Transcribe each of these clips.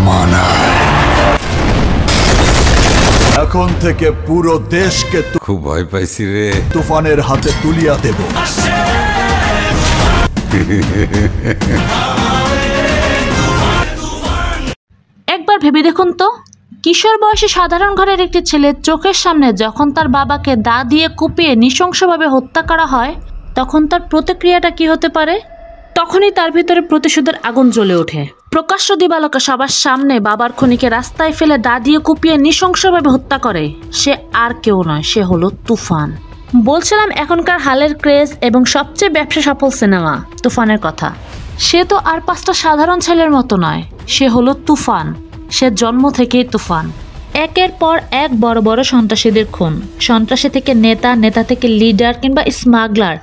মানায়। এখন থেকে পুরো দেশকে খুব ভয় পাইছি রে। তুফানের হাতে তুলিয়া দেব। একবার ভেবে দেখুন তো, কিশোর বয়সী সাধারণ ঘরের একটি ছেলে চোখের সামনে যখন তার বাবাকে দা দিয়ে কুপিয়ে নৃশংসভাবে হত্যা করা হয়, তখন তার প্রতিক্রিয়াটা কি হতে পারে? তখনই তার ভিতরে প্রতিশোধের আগুন জ্বলে ওঠে। প্রকাশ্য দিবালোকে সবার সামনে বাবার খুনিকে রাস্তায় ফেলে দা দিয়ে কুপিয়ে নৃশংসভাবে হত্যা করে সে আর কেউ নয়, সে হলো তুফান। বলছিলাম এখনকার হালের ক্রেজ এবং সবচেয়ে ব্যবসা সফল সিনেমা তুফানের কথা। সে তো আর 5টা সাধারণ ছেলের মতো নয়, সে হলো তুফান। সে জন্ম থেকেই তুফান। একের পর এক বড় বড় সন্ত্রাসীদের খুন, সন্ত্রাসী থেকে নেতা, নেতা থেকে লিডার কিংবা স্মাগলার,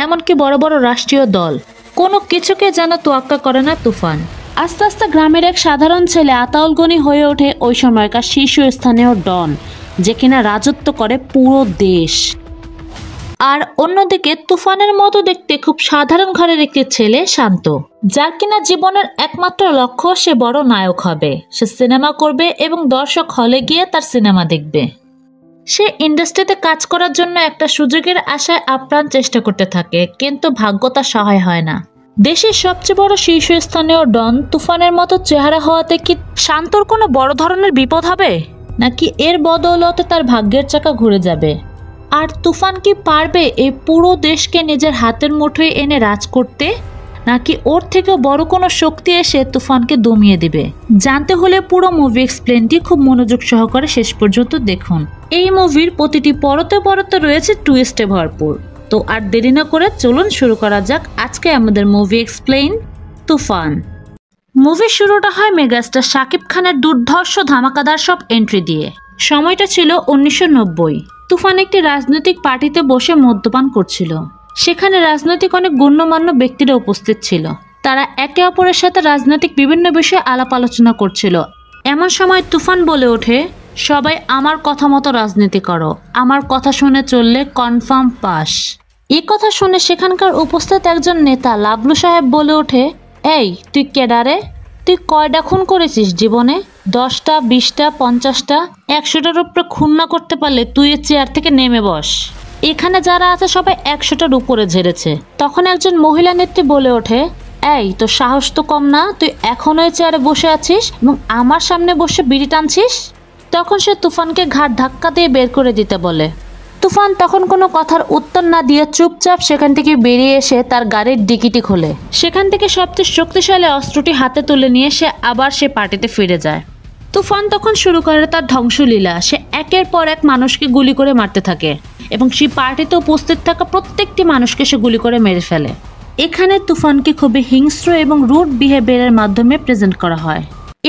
এমনকি বড় বড় রাষ্ট্রীয় দল, কোনো কিছুকে যেন তোয়াক্কা করে না তুফান। আস্তে আস্তে গ্রামের এক সাধারণ ছেলে আতাউল গনি হয়ে ওঠে ওই সময়কার শীর্ষস্থানীয় ডন, যে কিনা রাজত্ব করে পুরো দেশ। আর অন্যদিকে তুফানের মতো দেখতে খুব সাধারণ ঘরের একটি ছেলে শান্ত, যার কিনা জীবনের একমাত্র লক্ষ্য সে বড় নায়ক হবে, সে সিনেমা করবে এবং দর্শক হলে গিয়ে তার সিনেমা দেখবে। সে ইন্ডাস্ট্রিতে কাজ করার জন্য একটা সুযোগের আশায় আপ্রাণ চেষ্টা করতে থাকে, কিন্তু ভাগ্য তার সহায় হয় না। দেশের সবচেয়ে বড় শীর্ষস্থানীয় ডন তুফানের মতো চেহারা হওয়াতে কি শান্তর কোনো বড় ধরনের বিপদ হবে, নাকি এর বদৌলতে তার ভাগ্যের চাকা ঘুরে যাবে? আর তুফান কি পারবে এই পুরো দেশকে নিজের হাতের মুঠোয় এনে রাজ করতে, নাকি ওর থেকেও বড় কোনো শক্তি এসে তুফানকে দমিয়ে দিবে? জানতে হলে পুরো মুভি এক্সপ্লেনটি খুব মনোযোগ সহকারে শেষ পর্যন্ত দেখুন। এই মুভির প্রতিটি পরতে পরতে রয়েছে টুইস্টে ভরপুর। তো আর দেরি না করে চলুন শুরু করা যাক আজকে আমাদের মুভি এক্সপ্লেইন তুফান। মুভির শুরুটা হয় মেগাস্টার শাকিব খানের দুর্ধর্ষ ধামাকাদার সব এন্ট্রি দিয়ে। সময়টা ছিল 1990। তুফান একটি রাজনৈতিক পার্টিতে বসে মদ্যপান করছিল। সেখানে রাজনৈতিক অনেক গণ্যমান্য ব্যক্তিরা উপস্থিত ছিল। তারা একে অপরের সাথে রাজনৈতিক বিভিন্ন বিষয়ে আলাপ আলোচনা করছিল। এমন সময় তুফান বলে ওঠে, সবাই আমার কথা মতো রাজনীতি করো, আমার কথা শুনে চললে কনফার্ম পাস। এই কথা শুনে সেখানকার উপস্থিত একজন নেতা লাবলু সাহেব বলে ওঠে, এই তুই কেডারে? তুই কয়টা খুন করেছিস জীবনে? 10টা, 20টা, 50টা, 100টার উপরে খুন না করতে পারলে তুই এর চেয়ার থেকে নেমে বস। এখানে যারা আছে সবাই 100টার উপরে ঝেড়েছে। তখন একজন মহিলা নেত্রী বলে ওঠে, এই তোর সাহস তো কম না, তুই এখনো এই চেয়ারে বসে আছিস এবং আমার সামনে বসে বিড়ি টানছিস? তখন সে তুফানকে ঘাড় ধাক্কা দিয়ে বের করে দিতে বলে। তুফান তখন কোনো কথার উত্তর না দিয়ে চুপচাপ সেখান থেকে বেরিয়ে এসে তার গাড়ির ডিকিটি খোলে। সেখান থেকে সবচেয়ে শক্তিশালী অস্ত্রটি হাতে তুলে নিয়ে সে আবার সে পার্টিতে ফিরে যায়। তুফান তখন শুরু করে তার ধ্বংসলীলা। সে একের পর এক মানুষকে গুলি করে মারতে থাকে এবং সেই পার্টিতে উপস্থিত থাকা প্রত্যেকটি মানুষকে সে গুলি করে মেরে ফেলে। এখানে তুফানকে খুবই হিংস্র এবং রুড বিহেভিয়ারের মাধ্যমে প্রেজেন্ট করা হয়।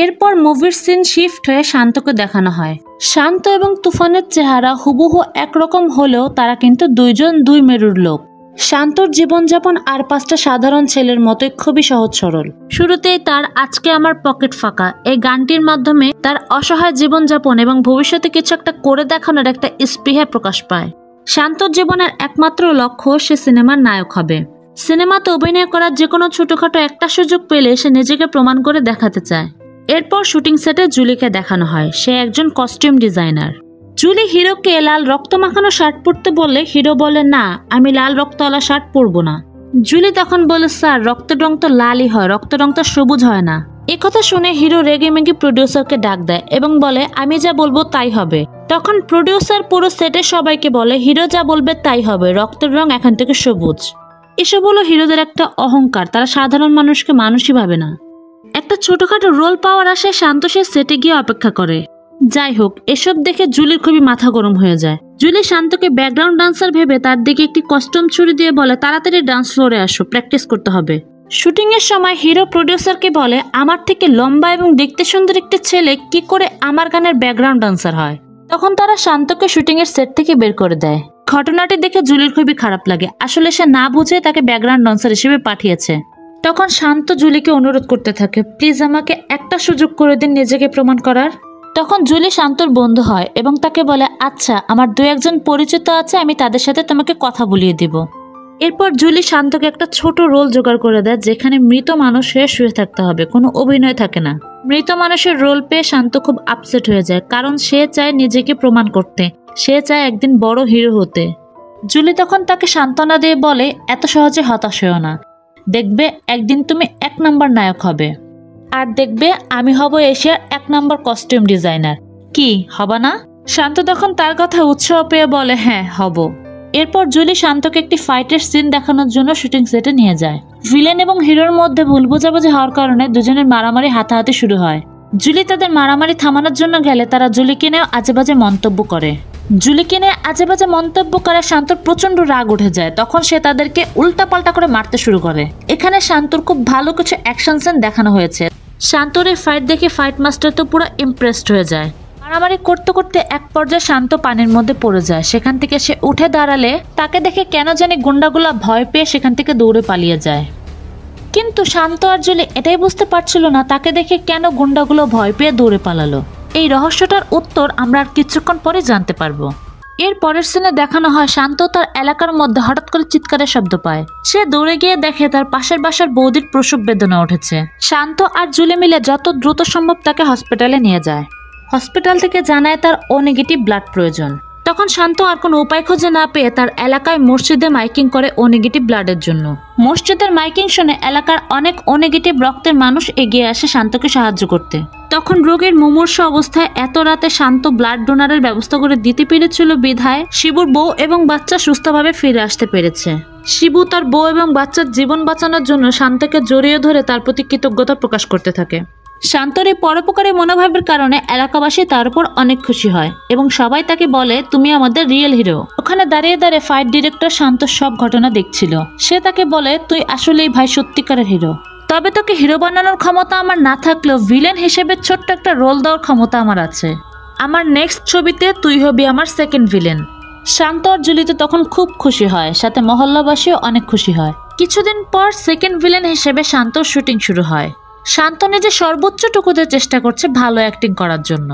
এরপর মুভির সিন শিফট হয়ে শান্তকে দেখানো হয়। শান্ত এবং তুফানের চেহারা হুবহু একরকম হলেও তারা কিন্তু দুইজন দুই মেরুর লোক। শান্তর জীবনযাপন আর 5টা সাধারণ ছেলের মতোই খুবই সহজ সরল। শুরুতেই তার আজকে আমার পকেট ফাঁকা এই গানটির মাধ্যমে তার অসহায় জীবনযাপন এবং ভবিষ্যতে কিছু একটা করে দেখানোর একটা স্পৃহা প্রকাশ পায়। শান্তর জীবনের একমাত্র লক্ষ্য সে সিনেমার নায়ক হবে। সিনেমাতে অভিনয় করার যে কোনো ছোটখাটো একটা সুযোগ পেলে সে নিজেকে প্রমাণ করে দেখাতে চায়। এরপর শুটিং সেটে জুলিকে দেখানো হয়। সে একজন কস্টিউম ডিজাইনার। জুলি হিরোকে লাল রক্ত মাখানো শার্ট পরতে বললে হিরো বলে, না আমি লাল রক্তওয়ালা শার্ট পরবো না। জুলি তখন বলে, স্যার রক্তের রং তো লালই হয়, রক্তের রং তো সবুজ হয় না। একথা শুনে হিরো রেগে মেগে প্রডিউসারকে ডাক দেয় এবং বলে, আমি যা বলবো তাই হবে। তখন প্রডিউসার পুরো সেটে সবাইকে বলে, হিরো যা বলবে তাই হবে, রক্তের রং এখন থেকে সবুজ। এসব হলো হিরোদের একটা অহংকার, তারা সাধারণ মানুষকে মানুষই ভাবে না। একটা ছোটখাটো রোল পাওয়ার আশায় শান্ত সে সেটে গিয়ে অপেক্ষা করে। যাই হোক, এসব দেখে জুলির খুবই মাথা গরম হয়ে যায়। জুলি শান্তকে ব্যাকগ্রাউন্ড ডান্সার ভেবে তার দিকে একটি কস্টিউম ছুরি দিয়ে বলে, তাড়াতাড়ি ডান্স ফ্লোরে আসো, প্র্যাকটিস করতে হবে। শুটিং এর সময় হিরো প্রডিউসারকে বলে, আমার থেকে লম্বা এবং দেখতে সুন্দর একটি ছেলে কি করে আমার গানের ব্যাকগ্রাউন্ড ডান্সার হয়। তখন তারা শান্তকে শুটিং এর সেট থেকে বের করে দেয়। ঘটনাটি দেখে জুলির খুবই খারাপ লাগে। আসলে সে না বুঝে তাকে ব্যাকগ্রাউন্ড ডান্সার হিসেবে পাঠিয়েছে। তখন শান্ত জুলিকে অনুরোধ করতে থাকে, প্লিজ আমাকে একটা সুযোগ করে দিন নিজেকে প্রমাণ করার। তখন জুলি শান্তর বন্ধু হয় এবং তাকে বলে, আচ্ছা আমার 2-1 পরিচিত আছে, আমি তাদের সাথে তোমাকে কথা বলিয়ে দিব। এরপর জুলি শান্তকে একটা ছোট রোল জোগাড় করে দেয়, যেখানে মৃত মানুষ হয়ে শুয়ে থাকতে হবে, কোনো অভিনয় থাকে না। মৃত মানুষের রোল পেয়ে শান্ত খুব আপসেট হয়ে যায়, কারণ সে চায় নিজেকে প্রমাণ করতে, সে চায় একদিন বড় হিরো হতে। জুলি তখন তাকে সান্ত্বনা দিয়ে বলে, এত সহজে হতাশ হও না, দেখবে একদিন তুমি 1 নম্বর নায়ক হবে, আর দেখবে আমি হব এশিয়ার 1 নম্বর কস্টিউম ডিজাইনার। কি হবা না? শান্ত তখন তার কথা উৎসাহ পেয়ে বলে, হ্যাঁ হব। এরপর জুলি শান্তকে একটি ফাইটের সিন দেখানোর জন্য শুটিং সেটে নিয়ে যায়। ভিলেন এবং হিরোর মধ্যে ভুল বোঝাবুঝি হওয়ার কারণে দুজনের মারামারি হাতাহাতি শুরু হয়। জুলি তাদের মারামারি থামানোর জন্য গেলে তারা জুলিকে নিয়ে আজেবাজে মন্তব্য করে। শান্তর প্রচন্ড রাগ উঠে যায়। তখন সে তাদেরকে উল্টাপাল্টা করে মারতে শুরু করে। এখানে শান্তর খুব ভালো কিছু অ্যাকশন সিন দেখানো হয়েছে। শান্তর এই ফাইট দেখে ফাইট মাস্টার তো পুরো ইমপ্রেসড হয়ে যায়। মারামারি করতে করতে এক পর্যায়ে শান্ত পানির মধ্যে পড়ে যায়। সেখান থেকে সে উঠে দাঁড়ালে তাকে দেখে কেন জানি গুন্ডাগুলা ভয় পেয়ে সেখান থেকে দৌড়ে পালিয়ে যায়। কিন্তু শান্ত আর জুলি এটাই বুঝতে পারছিল না তাকে দেখে কেন গুন্ডাগুলো ভয় পেয়ে দৌড়ে পালালো। এই রহস্যটার উত্তর আমরা আর কিছুক্ষণ পরে জানতে পারবো। এর পরের সিনে দেখানো হয় শান্ত তার এলাকার মধ্যে হঠাৎ করে চিৎকারের শব্দ পায়। সে দৌড়ে গিয়ে দেখে তার পাশের বাসার বৌদির প্রসব বেদনা উঠেছে। শান্ত আর জুলি মিলে যত দ্রুত সম্ভব তাকে হসপিটালে নিয়ে যায়। হসপিটাল থেকে জানায় তার ও নেগেটিভ ব্লাড প্রয়োজন। তখন শান্ত আর কোনো উপায় খুঁজে না পেয়ে তার এলাকায় মসজিদে মাইকিং করে ও নেগেটিভ ব্লাডের জন্য। মসজিদের মাইকিং শুনে এলাকার অনেক ও নেগেটিভ রক্তের মানুষ এগিয়ে আসে শান্তকে সাহায্য করতে। তখন রোগীর মুমূর্ষ অবস্থায় এত রাতে শান্ত ব্লাড ডোনারের ব্যবস্থা করে দিতে পেরেছিল বিধায় শিবুর বউ এবং বাচ্চা সুস্থভাবে ফিরে আসতে পেরেছে। শিবু তার বউ এবং বাচ্চার জীবন বাঁচানোর জন্য শান্তকে জড়িয়ে ধরে তার প্রতি কৃতজ্ঞতা প্রকাশ করতে থাকে। শান্তর এই পরোপকারী মনোভাবের কারণে এলাকাবাসী তার উপর অনেক খুশি হয় এবং সবাই তাকে বলে, তুমি আমাদের রিয়েল হিরো। ওখানে দাঁড়িয়ে দাঁড়িয়ে ফাইট ডিরেক্টর শান্তর সব ঘটনা দেখছিল। সে তাকে বলে, তুই আসলেই ভাই সত্যিকারের হিরো। তবে তোকে হিরো বানানোর ক্ষমতা আমার না থাকলেও ভিলেন হিসেবে ছোট্ট একটা রোল দেওয়ার ক্ষমতা আমার আছে। আমার নেক্সট ছবিতে তুই হবি আমার সেকেন্ড ভিলেন। শান্ত আর জুলি তো তখন খুব খুশি হয়, সাথে মহল্লাবাসীও অনেক খুশি হয়। কিছুদিন পর সেকেন্ড ভিলেন হিসেবে শান্তর শুটিং শুরু হয়। শান্ত নিজে সর্বোচ্চটুকুতে চেষ্টা করছে ভালো অ্যাক্টিং করার জন্য।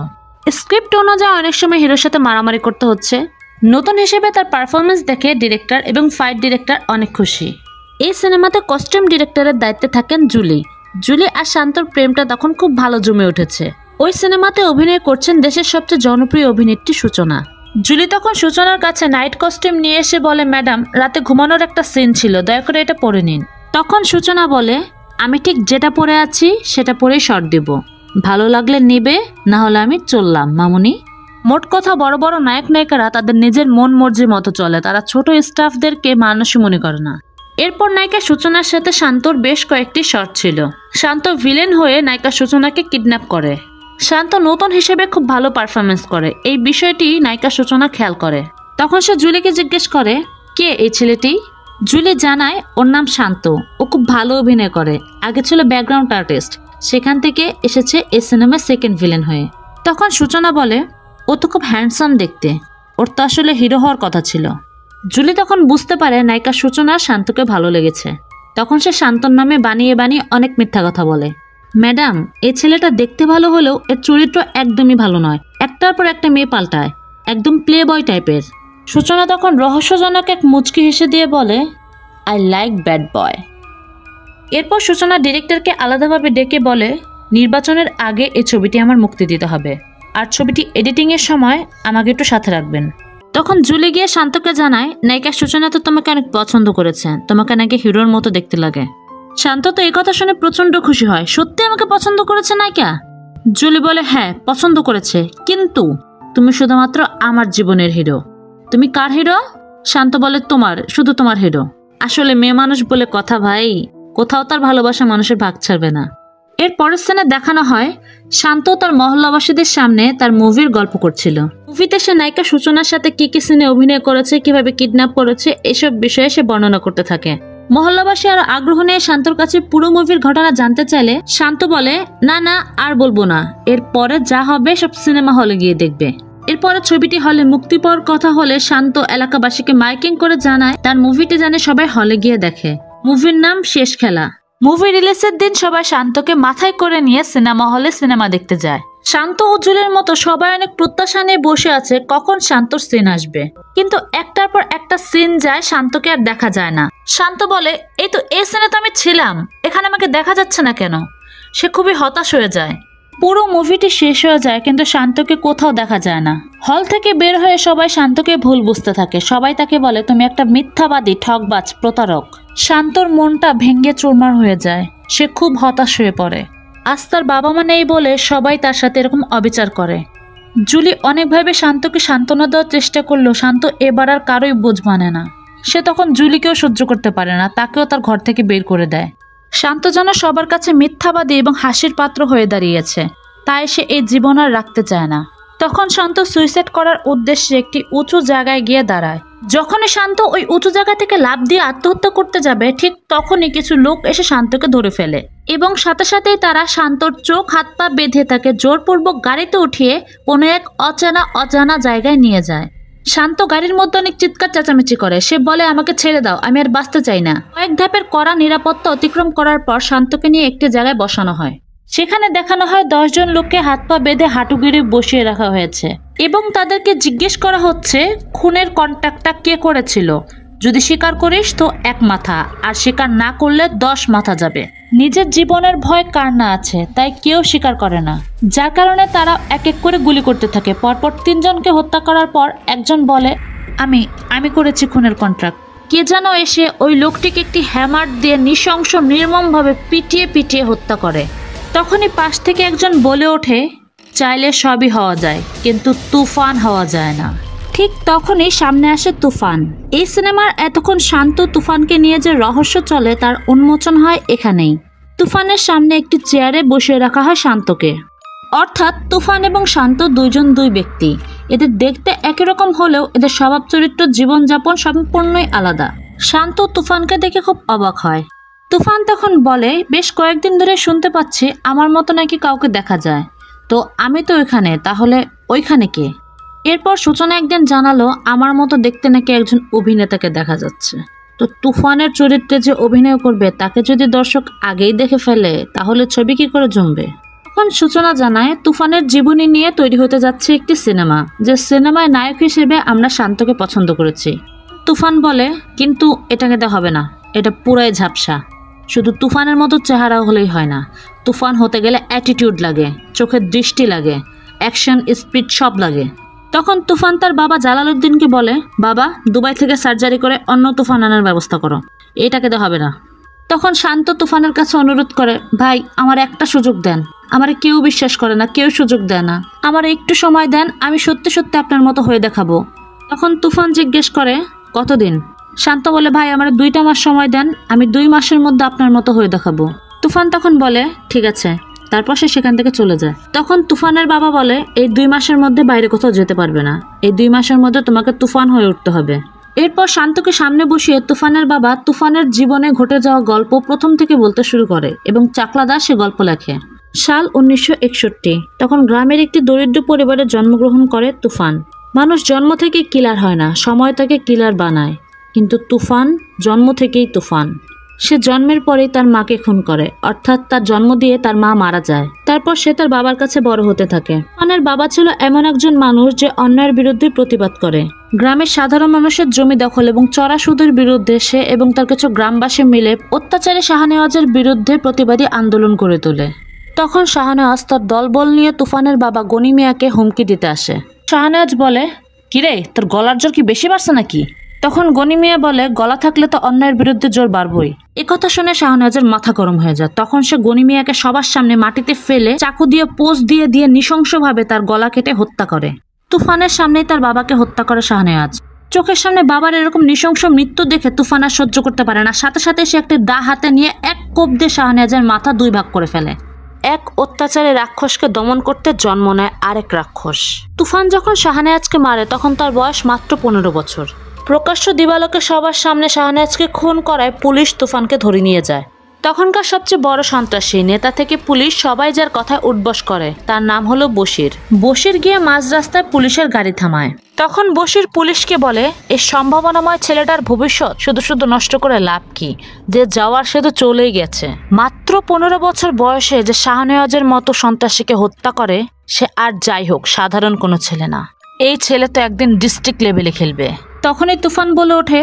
স্ক্রিপ্ট অনুযায়ী অনেক সময় হিরোর সাথে মারামারি করতে হচ্ছে। নতুন হিসেবে তার পারফরমেন্স দেখে ডিরেক্টর এবং ফাইট ডিরেক্টর অনেক খুশি। এই সিনেমাতে কস্টিউম ডিরেক্টরের দায়িত্বে থাকেন জুলি। জুলি আর শান্তর প্রেমটা তখন খুব ভালো জমে উঠেছে। ওই সিনেমাতে অভিনয় করছেন দেশের সবচেয়ে জনপ্রিয় অভিনেত্রী সূচনা। জুলি তখন সূচনার কাছে নাইট কস্টিউম নিয়ে এসে বলে, ম্যাডাম রাতে ঘুমানোর একটা সিন ছিল, দয়া করে এটা পরে নিন। তখন সূচনা বলে, আমি ঠিক যেটা পরে আছি সেটা পরেই শর্ট দিব, ভালো লাগলে নেবে, না হলে আমি চললাম মামুনি। মোট কথা বড় বড় নায়ক নায়িকারা তাদের নিজের মন মর্জির মতো চলে, তারা ছোট স্টাফদেরকে মানুষই মনে করে না। এরপর নায়িকা সূচনার সাথে শান্তর বেশ কয়েকটি শট ছিল। শান্ত ভিলেন হয়ে নায়িকা সূচনাকে কিডন্যাপ করে। শান্ত নতুন হিসেবে খুব ভালো পারফরমেন্স করে, এই বিষয়টি নায়িকা সূচনা খেয়াল করে। তখন সে জুলিকে জিজ্ঞেস করে, কে এই ছেলেটি? জুলি জানায় ওর নাম শান্ত, ও খুব ভালো অভিনয় করে, আগে ছিল ব্যাকগ্রাউন্ড আর্টিস্ট, সেখান থেকে এসেছে এই সিনেমার সেকেন্ড ভিলেন হয়ে। তখন সূচনা বলে, ও তো খুব হ্যান্ডসাম দেখতে, ওর তো আসলে হিরো হওয়ার কথা ছিল। জুলি তখন বুঝতে পারে নায়িকা সূচনা শান্তকে ভালো লেগেছে। তখন সে শান্তর নামে বানিয়ে বানিয়ে অনেক মিথ্যা কথা বলে। ম্যাডাম এই ছেলেটা দেখতে ভালো হলেও এর চরিত্র একদমই ভালো নয়, একটার পর একটা মেয়ে পাল্টায়, একদম প্লে বয় টাইপের। সূচনা তখন রহস্যজনক এক মুচকি হেসে দিয়ে বলে, আই লাইক ব্যাড বয়। এরপর সূচনা ডিরেক্টরকে আলাদাভাবে ডেকে বলে, নির্বাচনের আগে এই ছবিটি আমার মুক্তি দিতে হবে, আর ছবিটি এডিটিংয়ের সময় আমাকে একটু সাথে রাখবেন। তখন জুলি গিয়ে শান্তকে জানায়, নায়িকা সূচনা তো তোমাকে অনেক পছন্দ করেছে, তোমাকে নাকি হিরোর মতো দেখতে লাগে। শান্ত তো এই কথা শুনে প্রচন্ড খুশি হয়, সত্যি আমাকে পছন্দ করেছে নায়িকা? জুলি বলে, হ্যাঁ পছন্দ করেছে, কিন্তু তুমি শুধুমাত্র আমার জীবনের হিরো। তুমি কার হিরো? শান্ত বলে, তোমার, শুধু তোমার হিরো। আসলে মেয়ে মানুষ বলে কথা ভাই, কোথাও তার ভালোবাসা মানুষের ভাগ ছাড়বে না। এর পরের স্থানে দেখানো হয় শান্ত তার মহল্লাবাসীদের সামনে তার মুভির গল্প করছিল। মুভিতে সে নায়িকা সূচনার সাথে কি কি সিনে অভিনয় করেছে, কিভাবে কিডন্যাপ করেছে, এসব বিষয়ে সে বর্ণনা করতে থাকে। মহল্লাবাসী আরো আগ্রহ নিয়ে শান্তর কাছে পুরো মুভির ঘটনা জানতে চাইলে শান্ত বলে, না না আর বলবো না, এরপরে যা হবে সব সিনেমা হলে গিয়ে দেখবে। এরপরে ছবিটি হলে মুক্তি পাওয়ার কথা হলে শান্ত এলাকাবাসীকে মাইকিং করে জানায় তার মুভিটি জানে সবাই হলে গিয়ে দেখে। মুভির নাম শেষ খেলা। মুভি রিলিজের দিন সবাই শান্তকে মাথায় করে নিয়ে সিনেমা হলে সিনেমা দেখতে যায়। শান্ত ও জুলের মতো সবাই অনেক প্রত্যাশা নিয়ে বসে আছে কখন শান্তর সিন আসবে, কিন্তু একটার পর একটা সিন যায়, শান্তকে আর দেখা যায় না। শান্ত বলে, এই তো এই সিনে তো আমি ছিলাম, এখানে আমাকে দেখা যাচ্ছে না কেন? সে খুবই হতাশ হয়ে যায়। পুরো মুভিটি শেষ হয়ে যায় কিন্তু শান্তকে কোথাও দেখা যায় না। হল থেকে বের হয়ে সবাই শান্তকে ভুল বুঝতে থাকে। সবাই তাকে বলে তুমি একটা মিথ্যাবাদী, ঠকবাজ, প্রতারক। শান্তর মনটা ভেঙে চুরমার হয়ে যায়। সে খুব হতাশ হয়ে পড়ে। আজ তার বাবা মা নেই বলে সবাই তার সাথে এরকম অবিচার করে। জুলি অনেকভাবে শান্তকে সান্ত্বনা দেওয়ার চেষ্টা করলেও শান্ত এবার আর কারোই বোঝ মানে না। সে তখন জুলিকেও সহ্য করতে পারে না, তাকেও তার ঘর থেকে বের করে দেয়। শান্ত যেন সবার কাছে মিথ্যাবাদী এবং হাসির পাত্র হয়ে দাঁড়িয়েছে, তাই সে এই জীবন আর রাখতে চায় না। তখন শান্ত সুইসাইড করার উদ্দেশ্যে একটি উঁচু জায়গায় গিয়ে দাঁড়ায়। যখনই শান্ত ওই উঁচু জায়গা থেকে লাফ দিয়ে আত্মহত্যা করতে যাবে ঠিক তখনই কিছু লোক এসে শান্তকে ধরে ফেলে এবং সাথে সাথেই তারা শান্তর চোখ হাত পা বেঁধে তাকে জোরপূর্বক গাড়িতে উঠিয়ে কোনো এক অজানা জায়গায় নিয়ে যায়। শান্ত গাড়ির মধ্যে অনেক চিৎকার চেঁচামেচি করে। সে বলে আমাকে ছেড়ে দাও, আমি আর বাঁচতে চাই না। কয়েক ধাপের কড়া নিরাপত্তা অতিক্রম করার পর শান্তকে নিয়ে একটি জায়গায় বসানো হয়। সেখানে দেখানো হয় 10 জন লোককে হাত পা বেঁধে হাঁটু গেড়ে বসিয়ে রাখা হয়েছে এবং তাদেরকে জিজ্ঞেস করা হচ্ছে খুনের কন্ট্রাক্টটা কে করেছিল। যদি স্বীকার করিস তো 1 মাথা, আর স্বীকার না করলে 10 মাথা যাবে। নিজের জীবনের ভয় কার না আছে, তাই কেউ স্বীকার করে না, যার কারণে তারা এক এক করে গুলি করতে থাকে। পরপর 3 জনকে হত্যা করার পর একজন বলে আমি করেছি খুনের কন্ট্রাক্ট। কে যেন এসে ওই লোকটিকে একটি হ্যামার দিয়ে নৃশংস নির্মমভাবে পিটিয়ে হত্যা করে। তখনই পাশ থেকে একজন বলে ওঠে চাইলে সবই হওয়া যায় কিন্তু তুফান হওয়া যায় না। ঠিক তখনই সামনে আসে তুফান। এই সিনেমার এতক্ষণ শান্ত তুফানকে নিয়ে যে রহস্য চলে তার উন্মোচন হয় এখানেই। তুফানের সামনে একটি চেয়ারে বসিয়ে রাখা হয় শান্তকে। অর্থাৎ তুফান এবং শান্ত দুই ব্যক্তি। এদের দেখতে একই রকম হলেও এদের স্বভাব চরিত্র জীবনযাপন সম্পূর্ণই আলাদা। শান্ত তুফানকে দেখে খুব অবাক হয়। তুফান তখন বলে বেশ কয়েকদিন ধরে শুনতে পাচ্ছি আমার মতো নাকি কাউকে দেখা যায়, তো আমি তো ওইখানে, তাহলে ওইখানে কে? এরপর সূচনা একদিন জানালো আমার মতো দেখতে নাকি একজন অভিনেতাকে দেখা যাচ্ছে। তো তুফানের চরিত্রে যে অভিনয় করবে তাকে যদি দর্শক আগেই দেখে ফেলে তাহলে ছবি কি করে জমবে? তখন সূচনা জানায় তুফানের জীবনী নিয়ে তৈরি হতে যাচ্ছে একটি সিনেমা, যে সিনেমায় নায়ক হিসেবে আমরা শান্তকে পছন্দ করেছি। তুফান বলে কিন্তু এটাকে তো হবে না, এটা পুরাই ঝাপসা। শুধু তুফানের মতো চেহারা হলেই হয় না, তুফান হতে গেলে অ্যাটিটিউড লাগে, চোখের দৃষ্টি লাগে, অ্যাকশন স্পিড সব লাগে। তখন তুফান তার বাবা জালালউদ্দিনকে বলে বাবা দুবাই থেকে সার্জারি করে অন্য তুফান আনার ব্যবস্থা করো, এটাকে তো হবে না। তখন শান্ত তুফানের কাছে অনুরোধ করে ভাই আমার একটা সুযোগ দেন, আমার কেউ বিশ্বাস করে না, কেউ সুযোগ দেয় না, আমার একটু সময় দেন, আমি সত্যি সত্যি আপনার মতো হয়ে দেখাবো। তখন তুফান জিজ্ঞেস করে কতদিন? শান্ত বলে ভাই আমার 2টা মাস সময় দেন, আমি 2 মাসের মধ্যে আপনার মতো হয়ে দেখাবো। তুফান তখন বলে ঠিক আছে, তারপর সে সেখান থেকে চলে যায়। তখন তুফানের বাবা বলে এই 2 মাসের মধ্যে বাইরে কোথাও যেতে পারবে না, এই 2 মাসের মধ্যে তোমাকে তুফান হয়ে উঠতে হবে। এরপর শান্তকে সামনে বসিয়ে তুফানের বাবা তুফানের জীবনে ঘটে যাওয়া গল্প প্রথম থেকে বলতে শুরু করে এবং চাকলা দাস সে গল্প লেখে। সাল 1961। তখন গ্রামের একটি দরিদ্র পরিবারে জন্মগ্রহণ করে তুফান। মানুষ জন্ম থেকে কিলার হয় না, সময় তাকে কিলার বানায়, কিন্তু তুফান জন্ম থেকেই তুফান। সে জন্মের পরেই তার মাকে খুন করে, অর্থাৎ তার জন্ম দিয়ে তার মা মারা যায়। তারপর সে তার বাবার কাছে বড় হতে থাকে। তুফানের বাবা ছিল এমন একজন মানুষ যে অন্যায়ের বিরুদ্ধে প্রতিবাদ করে। গ্রামের সাধারণ মানুষের জমি দখল এবং চড়া সুদের বিরুদ্ধে সে এবং তার কিছু গ্রামবাসী মিলে অত্যাচারী শাহনেওয়াজের বিরুদ্ধে প্রতিবাদী আন্দোলন করে তোলে। তখন শাহনেওয়াজ তার দলবল নিয়ে তুফানের বাবা গনি মিয়াকে হুমকি দিতে আসে। শাহনেওয়াজ বলে কিরে তোর গলার জোর কি বেশি বাড়ছে নাকি? তখন গনি মিয়া বলে গলা থাকলে তো অন্যায়ের বিরুদ্ধে জোর বাড়বই। একথা শুনে শাহনেওয়াজের মাথা গরম হয়ে যায়। তখন সে গনি মিয়াকে সবার সামনে মাটিতে ফেলে চাকু দিয়ে পোজ দিয়ে নৃশংসভাবে তার গলা কেটে হত্যা করে। তুফানের সামনেই তার বাবাকে হত্যা করে শাহনেওয়াজ। চোখের সামনে বাবার এরকম নৃশংস মৃত্যু দেখে তুফান আর সহ্য করতে পারে না। সাথে সাথে সে একটি দা হাতে নিয়ে এক কোপ দিয়ে শাহনেওয়াজের মাথা 2 ভাগ করে ফেলে। এক অত্যাচারী রাক্ষসকে দমন করতে জন্ম নেয় আরেক রাক্ষস। তুফান যখন শাহনেওয়াজকে মারে তখন তার বয়স মাত্র 15 বছর। প্রকাশ্য দিবালোকে সবার সামনে শাহনেওয়াজকে খুন করায় পুলিশ তুফানকে ধরে নিয়ে যায়। তখনকার সবচেয়ে বড় সন্ত্রাসী নেতা থেকে পুলিশ সবাই যার কথায় উঠবস করে তার নাম হলো বশির। বশির গিয়ে মাঝ রাস্তায় পুলিশের গাড়ি থামায়। তখন বশির পুলিশকে বলে এই সম্ভাবনাময় ছেলেটার ভবিষ্যৎ শুধু নষ্ট করে লাভ কি, যে যাওয়ার সে তো চলেই গেছে। মাত্র 15 বছর বয়সে যে শাহনেওয়াজের মতো সন্ত্রাসীকে হত্যা করে সে আর যাই হোক সাধারণ কোনো ছেলে না, এই ছেলে তো একদিন ডিস্ট্রিক্ট লেভেলে খেলবে। তখনই তুফান বলে ওঠে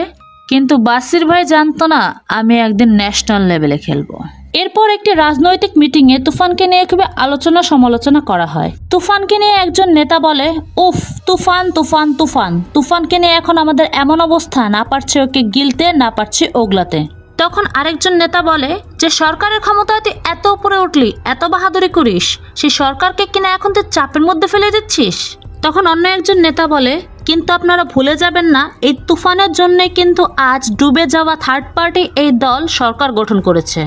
কিন্তু বাসির ভাই জানতো না আমি একদিন ন্যাশনাল লেভেলে খেলবো। এরপর একটি রাজনৈতিক মিটিংয়ে তুফানকে নিয়ে খুবই আলোচনা সমালোচনা করা হয়। তুফানকে নিয়ে একজন নেতা বলে, উফ তুফান তুফান তুফান, তুফানকে নিয়ে এখন আমাদের এমন অবস্থা, না পারছে ওকে গিলতে, না পারছে ওগলাতে। তখন আরেকজন নেতা বলে যে সরকারের ক্ষমতায় তুই এত উপরে উঠলি, এত বাহাদুরি করিস, সেই সরকারকে কিনা এখন তুই চাপের মধ্যে ফেলে দিচ্ছিস। তখন অন্য একজন নেতা বলে, কিন্তু আপনারা ভুলে যাবেন না, এই তুফানের জন্যই কিন্তু আজ ডুবে যাওয়া থার্ড পার্টি এই দল সরকার গঠন করেছে।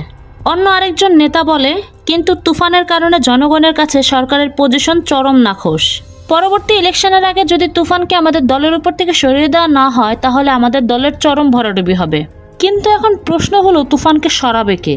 অন্য আরেকজন নেতা বলে, কিন্তু তুফানের কারণে জনগণের কাছে সরকারের পজিশন চরম নাখোশ। পরবর্তী ইলেকশনের আগে যদি তুফানকে আমাদের দলের উপর থেকে সরিয়ে দেওয়া না হয় তাহলে আমাদের দলের চরম ভরাডুবি হবে। কিন্তু এখন প্রশ্ন হলো তুফানকে সরাবে কে?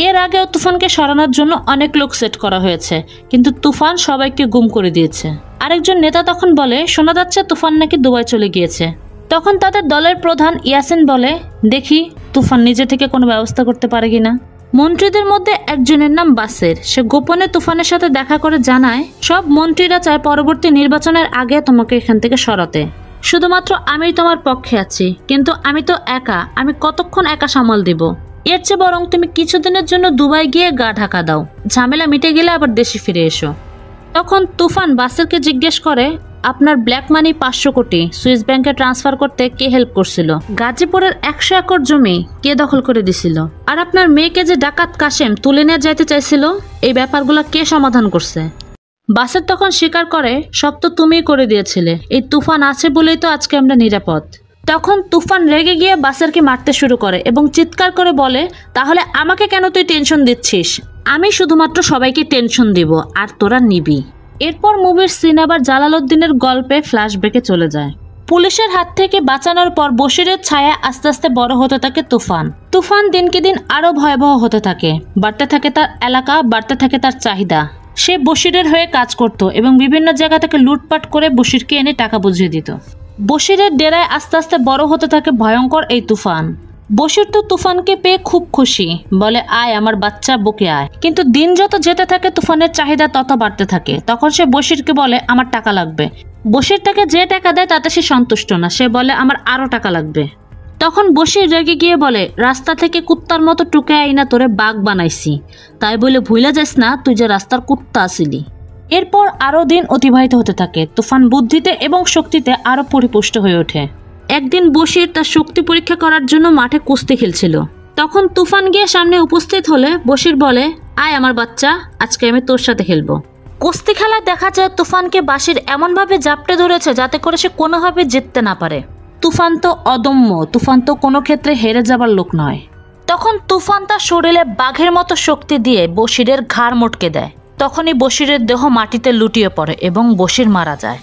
এর আগেও তুফানকে সরানোর জন্য অনেক লোক সেট করা হয়েছে, কিন্তু তুফান সবাইকে গুম করে দিয়েছে। আরেকজন নেতা তখন বলে, শোনা যাচ্ছে তুফান নাকি দুবাই চলে গিয়েছে। তখন তাদের দলের প্রধান ইয়াসিন বলে, দেখি তুফান নিজে থেকে কোনো ব্যবস্থা করতে পারে কিনা। মন্ত্রীদের মধ্যে একজনের নাম বাসের, সে গোপনে তুফানের সাথে দেখা করে জানায়, সব মন্ত্রীরা চায় পরবর্তী নির্বাচনের আগে তোমাকে এখান থেকে সরাতে। শুধুমাত্র আমি তোমার পক্ষে আছি, কিন্তু আমি তো একা, আমি কতক্ষণ একা সামাল দিব? এর চেয়ে বরং তুমি কিছুদিনের জন্য দুবাই গিয়ে গা ঢাকা দাও, ঝামেলা মিটে গেলে আবার দেশে ফিরে এসো। তখন তুফান বাসেরকে জিজ্ঞেস করে, আপনার ব্ল্যাক মানি 500 কোটি সুইস ব্যাংকে ট্রান্সফার করতে কে হেল্প করছিল? গাজীপুরের 100 একর জমি কে দখল করে দিছিল? আর আপনার মেয়েকে যে ডাকাত কাশেম তুলে নিয়ে যাইতে চাইছিল, এই ব্যাপারগুলো কে সমাধান করছে? বাসের তখন স্বীকার করে, সব তো তুমিই করে দিয়েছিলে, এই তুফান আছে বলেই তো আজকে আমরা নিরাপদ। তখন তুফান রেগে গিয়ে বাসেরকে মারতে শুরু করে এবং চিৎকার করে বলে, তাহলে আমাকে কেন তুই টেনশন দিচ্ছিস? আমি শুধুমাত্র সবাইকে টেনশন দিব, আর তোরা নিবি। এরপর মুভির সিন আবার জালালউদ্দিনের গল্পে ফ্ল্যাশব্যাকে চলে যায়। পুলিশের হাত থেকে বাঁচানোর পর বশিরের ছায়া আস্তে আস্তে বড় হতে থাকে তুফান দিনকে দিন আরো ভয়াবহ হতে থাকে, বাড়তে থাকে তার এলাকা, বাড়তে থাকে তার চাহিদা। সে বশিরের হয়ে কাজ করত এবং বিভিন্ন জায়গা থেকে লুটপাট করে বশিরকে এনে টাকা বুঝিয়ে দিত। বশিরের ডেরায় আস্তে আস্তে বড় হতে থাকে ভয়ঙ্কর এই তুফান। বশির তো তুফানকে পেয়ে খুব খুশি, বলে আয় আমার বাচ্চা, বুকে আয়। কিন্তু দিন যত যেতে থাকে তুফানের চাহিদা তত বাড়তে থাকে। তখন সে বশিরকে বলে, আমার টাকা লাগবে। বশির তাকে যে টাকা দেয় তাতে সে সন্তুষ্ট না, সে বলে আমার আরো টাকা লাগবে। তখন বশির রেগে গিয়ে বলে, রাস্তা থেকে কুত্তার মতো টুকে আইনা তোরে বাঘ বানাইছি, তাই বলে ভুলে যাস না তুই যে রাস্তার কুত্তা আসিলি। এরপর আরো দিন অতিবাহিত হতে থাকে। তুফান বুদ্ধিতে এবং শক্তিতে আরো পরিপুষ্ট হয়ে ওঠে। একদিন বশির তার শক্তি পরীক্ষা করার জন্য মাঠে কুস্তি খেলছিল। তখন তুফান গিয়ে সামনে উপস্থিত হলে বশির বলে, আয় আমার বাচ্চা, আজকে আমি তোর সাথে খেলবো। কুস্তি খেলায় দেখা যায় তুফানকে বাশির এমনভাবে জাপটে ধরেছে যাতে করে সে কোনোভাবে জিততে না পারে। তুফান তো অদম্য, তুফান তো কোনো ক্ষেত্রে হেরে যাবার লোক নয়। তখন তুফান তার শরীরে বাঘের মতো শক্তি দিয়ে বশিরের ঘাড় মটকে দেয়। তখনই বশিরের দেহ মাটিতে লুটিয়ে পড়ে এবং বশির মারা যায়।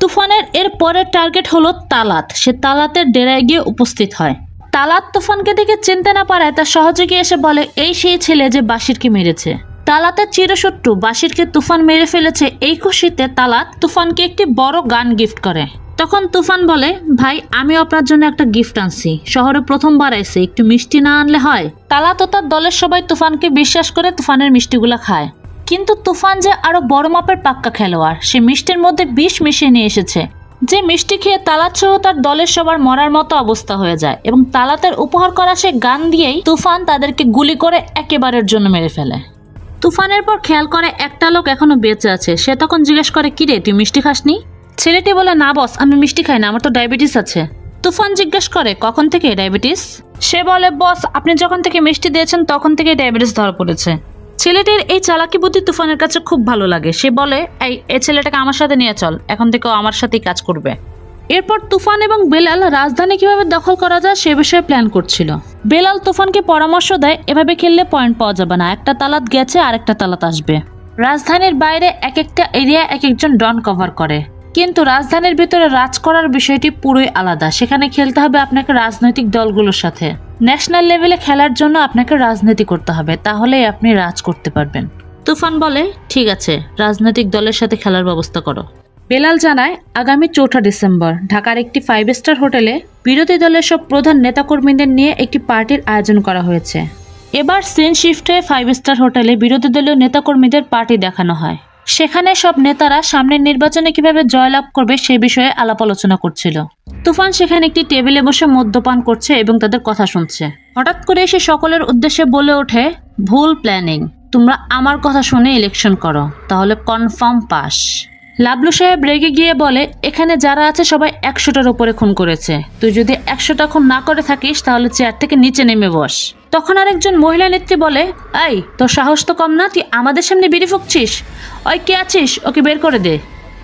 তুফানের এর পরের টার্গেট হলো তালাত। সে তালাতের ডেরায় গিয়ে উপস্থিত হয়। তালাত তুফানকে দেখে চিনতে না পারায় তার সহযোগী এসে বলে, এই সেই ছেলে যে বাশিরকে মেরেছে। তালাতের চিরশত্রু বাশিরকে তুফান মেরে ফেলেছে, এই খুশিতে তালাত তুফানকে একটি বড় গান গিফট করে। তখন তুফান বলে, ভাই আমি আপনার জন্য একটা গিফট আনছি, শহরে প্রথমবার আইছি, একটু মিষ্টি না আনলে হয়? তালাত ও তার দলের সবাই তুফানকে বিশ্বাস করে তুফানের মিষ্টিগুলা খায়। কিন্তু তুফান যে আরো বড় মাপের পাক্কা খেলোয়াড়, সে মিষ্টির মধ্যে বিষ মিশিয়ে নিয়ে এসেছে, যে মিষ্টি খেয়ে তালাত সহ তার দলের সবার মরার মতো অবস্থা হয়ে যায় এবং তালাতের উপহার করা সে গান দিয়েই তুফান তাদেরকে গুলি করে একেবারের জন্য মেরে ফেলে। তুফানের পর খেয়াল করে একটা লোক এখনো বেঁচে আছে। সে তখন জিজ্ঞেস করে, কিরে তুই মিষ্টি খাসনি? ছেলেটি বলে, না বস, আমি মিষ্টি খাই না, আমার তো ডায়াবেটিস আছে। তুফান জিজ্ঞেস করে, কখন থেকে ডায়াবেটিস? সে বলে, বস আপনি যখন থেকে মিষ্টি দিয়েছেন তখন থেকে ডায়াবেটিস ধরা পড়েছে। ছেলেটির এই চালাকি বুদ্ধি তুফানের কাছে খুব ভালো লাগে। সে বলে, এই ছেলেটাকে আমার সাথে নিয়ে চল, এখন থেকে আমার সাথেই কাজ করবে। এরপর তুফান এবং বেলাল রাজধানী কিভাবে দখল করা যায় সে বিষয়ে প্ল্যান করছিল। বেলাল তুফানকে পরামর্শ দেয়, এভাবে খেললে পয়েন্ট পাওয়া যাবে না, একটা তালাত গেছে আরেকটা তালাত আসবে। রাজধানীর বাইরে এক একটা এরিয়া এক একজন ডন কভার করে, কিন্তু রাজধানীর ভিতরে রাজ করার বিষয়টি পুরোই আলাদা। সেখানে খেলতে হবে আপনাকে রাজনৈতিক দলগুলোর সাথে। ন্যাশনাল লেভেলে খেলার জন্য আপনাকে রাজনীতি করতে হবে, তাহলেই আপনি রাজ করতে পারবেন। তুফান বলে, ঠিক আছে, রাজনৈতিক দলের সাথে খেলার ব্যবস্থা করো। বেলাল জানায়, আগামী 4 ডিসেম্বর ঢাকার একটি 5 স্টার হোটেলে বিরোধী দলের সব প্রধান নেতাকর্মীদের নিয়ে একটি পার্টির আয়োজন করা হয়েছে। এবার সিন শিফটে 5 স্টার হোটেলে বিরোধী দলীয় নেতাকর্মীদের পার্টি দেখানো হয়। সেখানে সব নেতারা সামনের নির্বাচনে কিভাবে জয়লাভ করবে সে বিষয়ে আলাপ আলোচনা করছিল। তুফান সেখানে একটি টেবিলে বসে মদ্যপান করছে এবং তাদের কথা শুনছে। হঠাৎ করে এসে সকলের উদ্দেশ্যে বলে ওঠে, ভুল প্ল্যানিং, তোমরা আমার কথা শুনে ইলেকশন করো, তাহলে কনফার্ম পাস। লাবলু সাহেব রেগে গিয়ে বলে, এখানে যারা আছে সবাই 100টার উপরে খুন করেছে, তুই যদি 100টা খুন না করে থাকিস তাহলে চেয়ার থেকে নিচে নেমে বস। তখন আরেকজন মহিলা নেত্রী বলে, এই তোর সাহস তো কম না, তুই আমাদের সামনে বিড়ি ফুঁকছিস, ওই কে আছিস ওকে বের করে দে।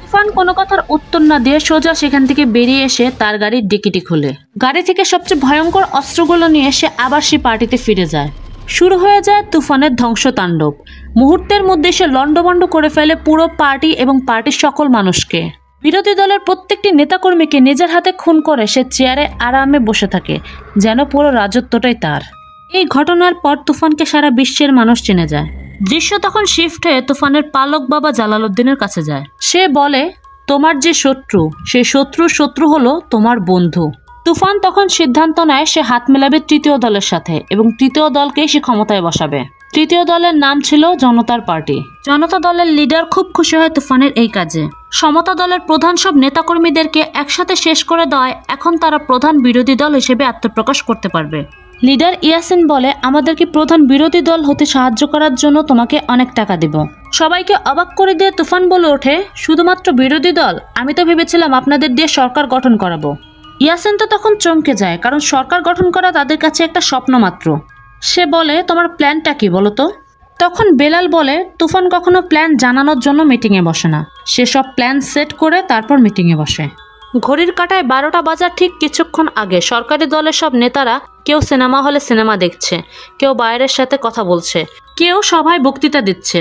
তুফান কোনো কথার উত্তর না দিয়ে সোজা সেখান থেকে বেরিয়ে এসে তার গাড়ির ডিকিটি খুলে গাড়ি থেকে সবচেয়ে ভয়ঙ্কর অস্ত্রগুলো নিয়ে এসে আবার সেই পার্টিতে ফিরে যায়। শুরু হয়ে যায় তুফানের ধ্বংসতাণ্ডব। মুহূর্তের মধ্যে সে লন্ডভন্ড করে ফেলে পুরো পার্টি এবং পার্টির সকল মানুষকে। বিরোধী দলের প্রত্যেকটি নেতাকর্মীকে নিজের হাতে খুন করে সে চেয়ারে আরামে বসে থাকে, যেন পুরো রাজত্বটাই তার। এই ঘটনার পর তুফানকে সারা বিশ্বের মানুষ চিনে যায়। দৃশ্য তখন শিফট হয়ে তুফানের পালক বাবা জালালউদ্দিনের কাছে যায়। সে বলে, তোমার যে শত্রু, সেই শত্রু হলো তোমার বন্ধু। তুফান তখন সিদ্ধান্ত নেয় সে হাত মেলাবে তৃতীয় দলের সাথে এবং তৃতীয় দলকেই সে ক্ষমতায় বসাবে। তৃতীয় দলের নাম ছিল জনতার পার্টি। জনতা দলের লিডার খুব খুশি হয় তুফানের এই কাজে। সমতা দলের প্রধান সব নেতাকর্মীদেরকে একসাথে শেষ করে দেওয়ায় এখন তারা প্রধান বিরোধী দল হিসেবে আত্মপ্রকাশ করতে পারবে। লিডার ইয়াসিন বলে, আমাদেরকে প্রধান বিরোধী দল হতে সাহায্য করার জন্য তোমাকে অনেক টাকা দেব। সবাইকে অবাক করে দিয়ে তুফান বলে ওঠে, শুধুমাত্র বিরোধী দল? আমি তো ভেবেছিলাম আপনাদের দিয়ে সরকার গঠন করাবো। ইয়াসিন তো তখন চমকে যায়, কারণ সরকার গঠন করা তাদের কাছে একটা স্বপ্ন মাত্র। সে বলে, তোমার প্ল্যানটা কি বলো তো? তখন বেলাল বলে, তুফান কখনো প্ল্যান জানানোর জন্য মিটিংয়ে বসে না, সে সব প্ল্যান সেট করে তারপর মিটিংয়ে বসে। ঘড়ির কাঁটায় 12টা বাজার ঠিক কিছুক্ষণ আগে সরকারি দলের সব নেতারা কেউ সিনেমা হলে সিনেমা দেখছে, কেউ বাইরের সাথে কথা বলছে, কেউ সভায় বক্তৃতা দিচ্ছে।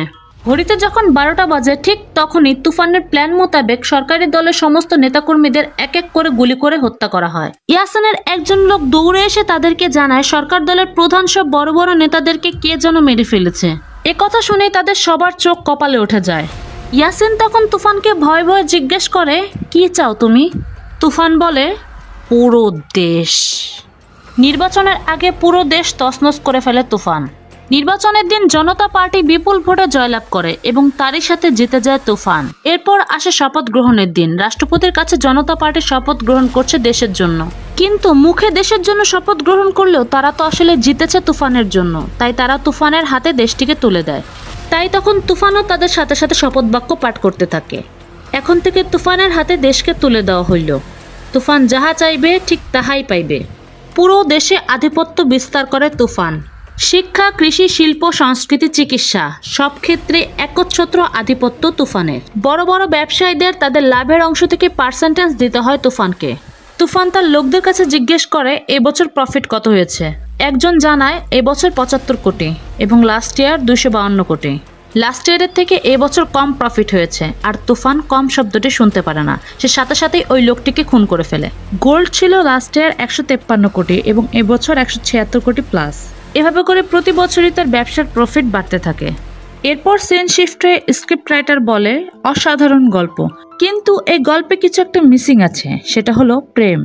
ঘড়িতে যখন 12টা বাজে ঠিক তখনই তুফানের প্ল্যান মোতাবেক সরকারি দলের সমস্ত নেতাকর্মীদের এক এক করে গুলি করে হত্যা করা হয়। ইয়াসিনের একজন লোক দৌড়ে এসে তাদেরকে জানায় সরকার দলের প্রধান সব বড় বড় নেতাদেরকে কে যেন মেরে ফেলেছে। এ কথা শুনেই তাদের সবার চোখ কপালে উঠে যায়। ইয়াসিন তখন তুফানকে ভয়ে ভয়ে জিজ্ঞেস করে, কি চাও তুমি? তুফান বলে, পুরো দেশ। নির্বাচনের আগে পুরো দেশ তছনছ করে ফেলে তুফান। নির্বাচনের দিন জনতা পার্টি বিপুল ভোটে জয়লাভ করে এবং তারই সাথে জিতে যায় তুফান। এরপর আসে শপথ গ্রহণের দিন। রাষ্ট্রপতির কাছে জনতা পার্টি শপথ গ্রহণ করছে দেশের জন্য, কিন্তু মুখে দেশের জন্য শপথ গ্রহণ করলেও তারা তো আসলে জিতেছে তুফানের জন্য, তাই তারা তুফানের হাতে দেশটিকে তুলে দেয়। তাই তখন তুফানও তাদের সাথে সাথে শপথ বাক্য পাঠ করতে থাকে। এখন থেকে তুফানের হাতে দেশকে তুলে দেওয়া হইল। তুফান যাহা চাইবে ঠিক তাহাই পাইবে। পুরো দেশে আধিপত্য বিস্তার করে তুফান। শিক্ষা, কৃষি, শিল্প, সংস্কৃতি, চিকিৎসা সব ক্ষেত্রে একচ্ছত্র আধিপত্য তুফানের। বড় বড় ব্যবসায়ীদের তাদের লাভের অংশ থেকে পার্সেন্টেজ দিতে হয় তুফানকে। তুফান তার লোকদের কাছে জিজ্ঞেস করে এবছর প্রফিট কত হয়েছে। একজন জানায় এবছর 75 কোটি এবং লাস্ট ইয়ার 252 কোটি। লাস্ট ইয়ারের থেকে এবছর কম প্রফিট হয়েছে। আর তুফান কম শব্দটি শুনতে পারে না, সে সাথে সাথেই ওই লোকটিকে খুন করে ফেলে। গোল্ড ছিল লাস্ট ইয়ার 153 কোটি এবং এবছর 176 কোটি প্লাস। এভাবে করে প্রতি বছরই তার ব্যবসার প্রফিট বাড়তে থাকে। এরপর সিন শিফট হয়ে স্ক্রিপ্ট রাইটার বলে, অসাধারণ গল্প, কিন্তু এই গল্পে কিছু একটা মিসিং আছে, সেটা হলো প্রেম।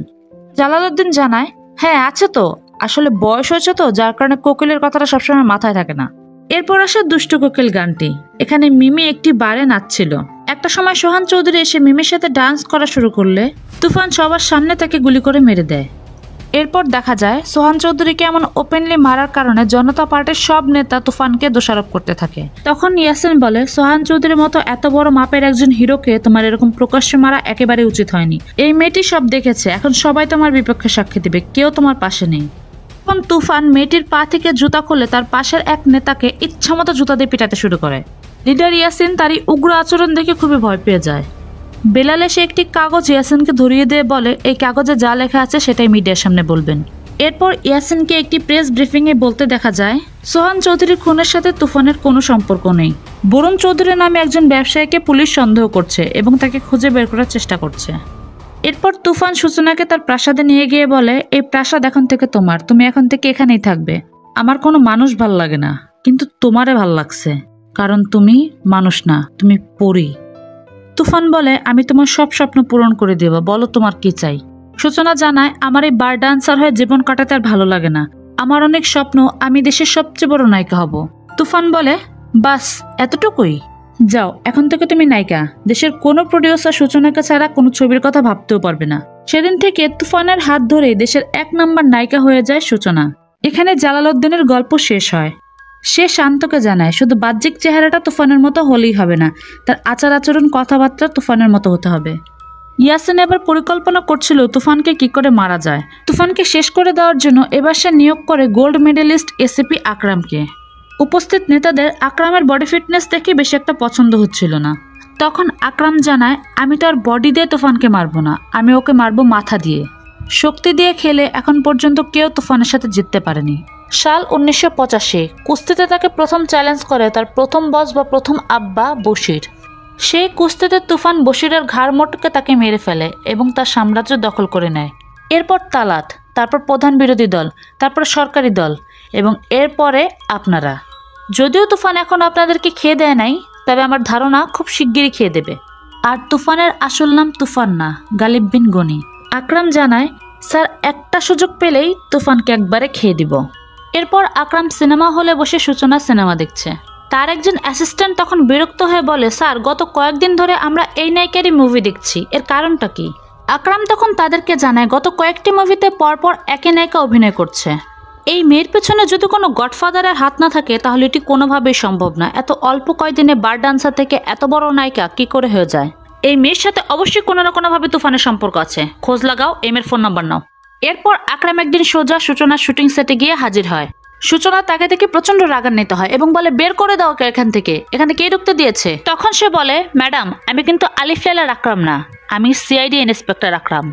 জালালউদ্দিন জানায়, হ্যাঁ আছে তো, আসলে বয়স হয়েছে তো, যার কারণে কোকিলের কথাটা সবসময় মাথায় থাকে না। এরপর আসে দুষ্টু কোকিল গানটি। এখানে মিমি একটি বারে নাচছিল। একটা সময় সোহান চৌধুরী এসে মিমির সাথে ডান্স করা শুরু করলে তুফান সবার সামনে তাকে গুলি করে মেরে দেয়। এরপর দেখা যায় সোহান চৌধুরীকে এমন ওপেনলি মারার কারণে জনতা পার্টির সব নেতা তুফানকে দোষারোপ করতে থাকে। তখন ইয়াসিন বলে, সোহান চৌধুরীর মতো এত বড় মাপের একজন হিরোকে তোমার এরকম প্রকাশ্যে মারা একেবারে উচিত হয়নি। এই মেয়েটি সব দেখেছে, এখন সবাই তোমার বিপক্ষে সাক্ষী দিবে, কেউ তোমার পাশে নেই। তখন তুফান মেয়েটির পা থেকে জুতা খুলে তার পাশের এক নেতাকে ইচ্ছামতো জুতা দিয়ে পিটাতে শুরু করে। লিডার ইয়াসিন তারই উগ্র আচরণ দেখে খুবই ভয় পেয়ে যায়। বেলাল এসে একটি কাগজ ইয়াসিনকে ধরিয়ে দিয়ে বলে, এই কাগজে যা লেখা আছে সেটাই মিডিয়ার সামনে বলবেন। এরপর ইয়াসিনকে একটি প্রেস ব্রিফিংয়ে বলতে দেখা যায়, সোহান চৌধুরীর খুনের সাথে তুফানের কোনো সম্পর্ক নেই। বরুণ চৌধুরী নামে একজন ব্যবসায়ীকে পুলিশ সন্দেহ করছে এবং তাকে খুঁজে বের করার চেষ্টা করছে। এরপর তুফান সূচনাকে তার প্রাসাদে নিয়ে গিয়ে বলে, এই প্রাসাদ এখন থেকে তোমার, তুমি এখন থেকে এখানেই থাকবে। আমার কোনো মানুষ ভাল লাগে না, কিন্তু তোমারে ভাল লাগছে, কারণ তুমি মানুষ না, তুমি পরী। তুফান বলে, আমি তোমার সব স্বপ্ন পূরণ করে দেব, বলো তোমার কি চাই। সূচনা জানায়, আমার এই বার ডান্সার হয়ে জীবন কাটাতে আর ভালো লাগে না, আমার অনেক স্বপ্ন, আমি দেশের সবচেয়ে বড় নায়িকা হব। তুফান বলে, বাস এতটুকুই? যাও, এখন থেকে তুমি নায়িকা। দেশের কোনো প্রডিউসার সূচনাকে ছাড়া কোনো ছবির কথা ভাবতেও পারবে না। সেদিন থেকে তুফানের হাত ধরে দেশের 1 নম্বর নায়িকা হয়ে যায় সূচনা। এখানে জালালউদ্দিনের গল্প শেষ হয়। সে শান্তকে জানায় শুধু বাহ্যিক চেহারাটা তুফানের মতো হলেই হবে না, তার আচার আচরণ কথাবার্তা তুফানের মতো হতে হবে। ইয়াসিন এবার পরিকল্পনা করছিল তুফানকে কি করে মারা যায়। তুফানকে শেষ করে দেওয়ার জন্য এবার সে নিয়োগ করে গোল্ড মেডেলিস্ট এসিপি আকরামকে। উপস্থিত নেতাদের আকরামের বডি ফিটনেস দেখে বেশি একটা পছন্দ হচ্ছিল না। তখন আকরাম জানায়, আমি তো আর বডি দিয়ে তুফানকে মারবো না, আমি ওকে মারবো মাথা দিয়ে। শক্তি দিয়ে খেলে এখন পর্যন্ত কেউ তুফানের সাথে জিততে পারেনি। সাল 1985 কুস্তিতে তাকে প্রথম চ্যালেঞ্জ করে তার প্রথম বস বা প্রথম আব্বা বশির। সেই কুস্তিতে তুফান বশিরের ঘাড় মোটকে তাকে মেরে ফেলে এবং তার সাম্রাজ্য দখল করে নেয়। এরপর তালাত, তারপর প্রধান বিরোধী দল, তারপর সরকারি দল এবং এরপরে আপনারা। যদিও তুফান এখন আপনাদেরকে খেয়ে দেয় নাই, তবে আমার ধারণা খুব শিগগিরই খেয়ে দেবে। আর তুফানের আসল নাম তুফান না, গালিব বিন গনি। আকরাম জানায়, স্যার একটা সুযোগ পেলেই তুফানকে একবারে খেয়ে দিব। এরপর আকরাম সিনেমা হলে বসে সূচনা সিনেমা দেখছে। তার একজন অ্যাসিস্ট্যান্ট তখন বিরক্ত হয়ে বলে, স্যার গত কয়েকদিন ধরে আমরা এই নায়িকারই মুভি দেখছি, এর কারণটা কি? আকরাম তখন তাদেরকে জানায় গত কয়েকটি মুভিতে পরপর একই নায়িকা অভিনয় করছে। এই মেয়ের পেছনে যদি কোনো গডফাদারের হাত না থাকে তাহলে এটি কোনোভাবেই সম্ভব না। এত অল্প কয়েকদিনে বার ডান্সার থেকে এত বড় নায়িকা কি করে হয়ে যায়? এই মেয়ের সাথে অবশ্যই কোনো না কোনোভাবে তুফানের সম্পর্ক আছে, খোঁজ লাগাও, এমের ফোন নাম্বার নাও। এরপর আকরাম একদিন সোজা সূচনার শুটিং সেটে গিয়ে হাজির হয়। সূচনা তাকে দেখে প্রচন্ড রাগান্বিত হয় এবং বলে, বের করে দাও ওকে এখান থেকে কে ঢুকতে দিয়েছে? তখন সে বলে, ম্যাডাম আমি কিন্তু আলিফ লাইলার আকরাম না, আমি সিআইডি ইন্সপেক্টর আকরাম।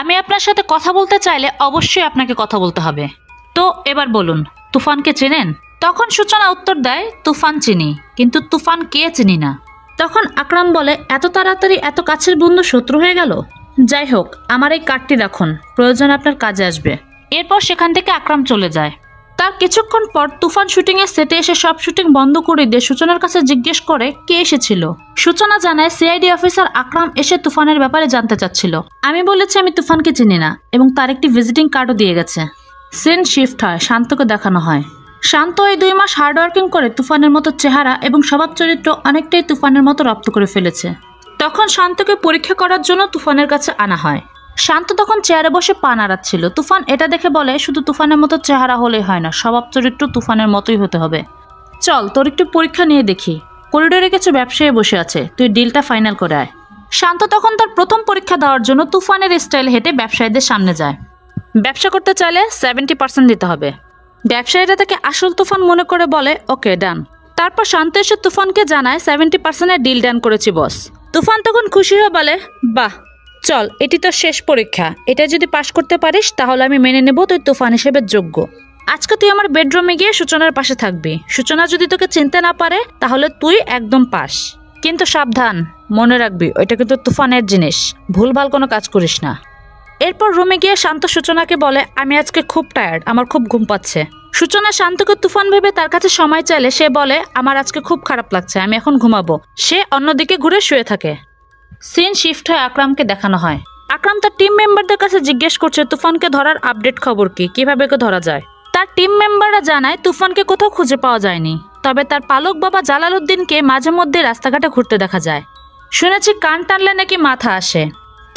আমি আপনার সাথে কথা বলতে চাইলে অবশ্যই আপনাকে কথা বলতে হবে। তো এবার বলুন, তুফানকে চেনেন? তখন সূচনা উত্তর দেয়, তুফান চিনি, কিন্তু তুফান কে চিনি না। তখন আকরাম বলে, এত তাড়াতাড়ি এত কাছের বন্ধু শত্রু হয়ে গেল? যাই হোক, আমার এই কার্ডটি রাখুন, প্রয়োজন আপনার কাজে আসবে। এরপর সেখান থেকে আকরাম চলে যায়। তার কিছুক্ষণ পর তুফান শুটিংয়ে সেটে এসে সব শুটিং বন্ধ করে দিয়ে সূচনার কাছে জিজ্ঞেস করে কে এসেছিল। সূচনা জানায়, সিআইডি অফিসার আকরাম এসে তুফানের ব্যাপারে জানতে চাচ্ছিল। আমি বলেছি আমি তুফানকে চিনি না এবং তার একটি ভিজিটিং কার্ডও দিয়ে গেছে। সিন শিফট হয়, শান্তকে দেখানো হয়। শান্ত এই 2 মাস হার্ডওয়ার্কিং করে তুফানের মতো চেহারা এবং স্বভাব চরিত্র অনেকটাই তুফানের মতো রপ্ত করে ফেলেছে। তখন শান্তকে পরীক্ষা করার জন্য তুফানের কাছে আনা হয়। শান্ত তখন চেয়ারে বসে পা নাড়াচ্ছিল। তুফান এটা দেখে বলে, শুধু তুফানের মতো চেহারা হলেই হয় না, স্বভাব চরিত্র তুফানের মতোই হতে হবে। চল তোর একটু পরীক্ষা নিয়ে দেখি। করিডোরে কিছু ব্যবসায়ী বসে আছে, তুই ডিলটা ফাইনাল করে আয়। শান্ত তখন তার প্রথম পরীক্ষা দেওয়ার জন্য তুফানের স্টাইল হেঁটে ব্যবসায়ীদের সামনে যায়। ব্যবসা করতে চাইলে 70% দিতে হবে। ব্যবসায়ীরা তাকে আসল তুফান মনে করে বলে, ওকে ডান। তারপর শান্ত এসে তুফানকে জানায় 70% ডিল ডান করেছি বস। তুফান তখন খুশি হয়ে বলে, বাহ, চল এটি তো শেষ পরীক্ষা, এটা যদি পাশ করতে পারিস তাহলে আমি মেনে নেব তুই তুফান হিসেবে যোগ্য। আজকে তুই আমার বেডরুমে গিয়ে সূচনার পাশে থাকবি। সূচনা যদি তোকে চিনতে না পারে তাহলে তুই একদম পাস, কিন্তু সাবধান, মনে রাখবি ওইটা কিন্তু তুফানের জিনিস, ভুলভাল কোনো কাজ করিস না। এরপর রুমে গিয়ে শান্ত সূচনাকে বলে, আমি আজকে খুব টায়ার্ড, আমার খুব ঘুম পাচ্ছে। সূচনা শান্তকে তুফান ভেবে তার কাছে সময় চাইলে সে বলে, আমার আজকে খুব খারাপ লাগছে, আমি এখন ঘুমাবো। সে অন্যদিকে ঘুরে শুয়ে থাকে। সিন শিফট হয়ে আকরামকে দেখানো হয়। আকরাম তার টিম মেম্বারদের কাছে জিজ্ঞেস করছে তুফানকে ধরার আপডেট খবর কি, কিভাবে ওকে ধরা যায়। তার টিম মেম্বাররা জানায় তুফানকে কোথাও খুঁজে পাওয়া যায়নি, তবে তার পালক বাবা জালালউদ্দিনকে মাঝে মধ্যে রাস্তাঘাটে ঘুরতে দেখা যায়। শুনেছি কান টানলে নাকি মাথা আসে,